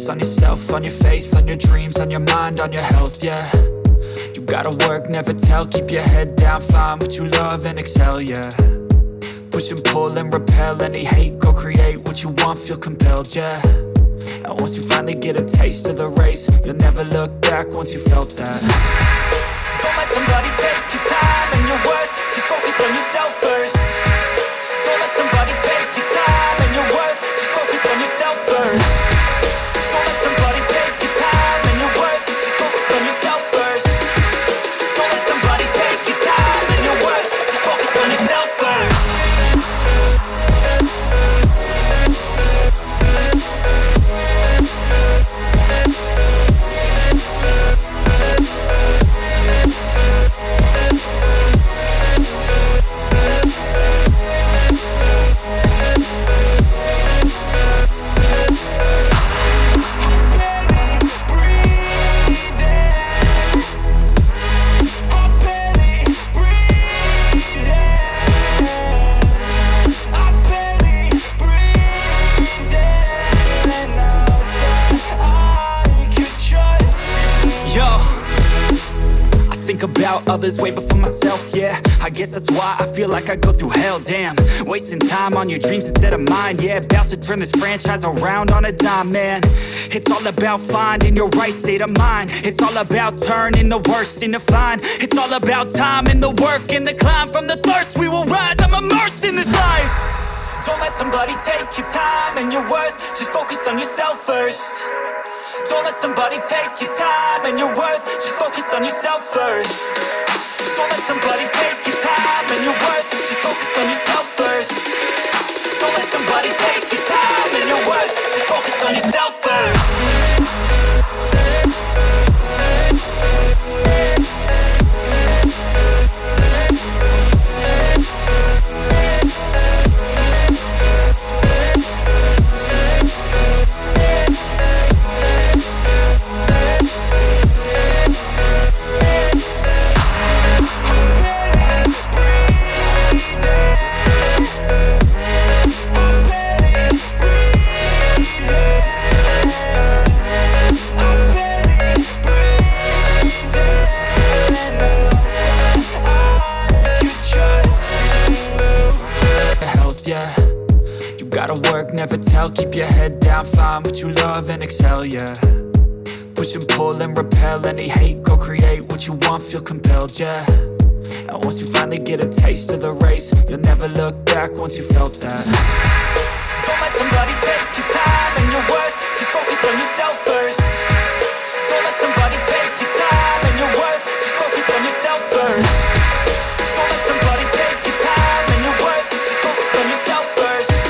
focus on yourself, on your faith, on your dreams, on your mind, on your health, yeah. You gotta work, never tell, keep your head down, find what you love and excel, yeah. Push and pull and repel any hate, go create what you want, feel compelled, yeah. And once you finally get a taste of the race, you'll never look back once you felt that. Don't let somebody take your time and your worth, just focus on yourself first. Don't let somebody take your time and your worth, just focus on yourself first. Don't let somebody take your time and your worth, just focus on yourself first. Don't let somebody take your time and your worth, just focus on yourself first. About others way before myself, yeah. I guess that's why I feel like I go through hell, damn. Wasting time on your dreams instead of mine, yeah. About to turn this franchise around on a dime, man. It's all about finding your right state of mind. It's all about turning the worst into fine. It's all about time and the work and the climb. From the thirst we will rise, I'm immersed in this life. Don't let somebody take your time and your worth, just focus on yourself first. Don't let somebody take your time and your worth, just focus on yourself first. Don't let somebody take your time and your worth, just focus on yourself first. Don't let somebody take your time and your worth, just focus on yourself first. Never tell, keep your head down, find what you love and excel, yeah. Push and pull and repel any hate, go create what you want, feel compelled, yeah. And once you finally get a taste of the race, you'll never look back once you felt that. Don't let somebody take your time and your worth, just focus on yourself first. Don't let somebody take your time and your worth, just focus on yourself first. Don't let somebody take your time and your worth, just focus on yourself first.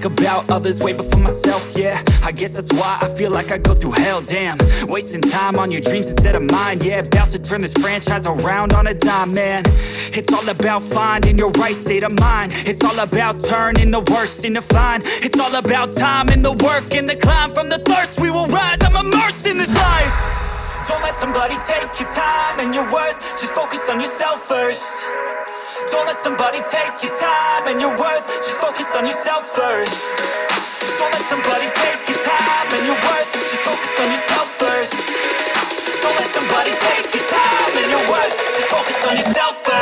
About others way before myself, yeah. I guess that's why I feel like I go through hell, damn. Wasting time on your dreams instead of mine, yeah. About to turn this franchise around on a dime, man. It's all about finding your right state of mind. It's all about turning the worst into fine. It's all about time and the work and the climb. From the thirst we will rise, I'm immersed in this life. Don't let somebody take your time and your worth, just focus on yourself first. Don't let somebody take your time and your worth, just focus on yourself first. Don't let somebody take your time and your worth, just focus on yourself first. Don't let somebody take your time and your worth, just focus on yourself first.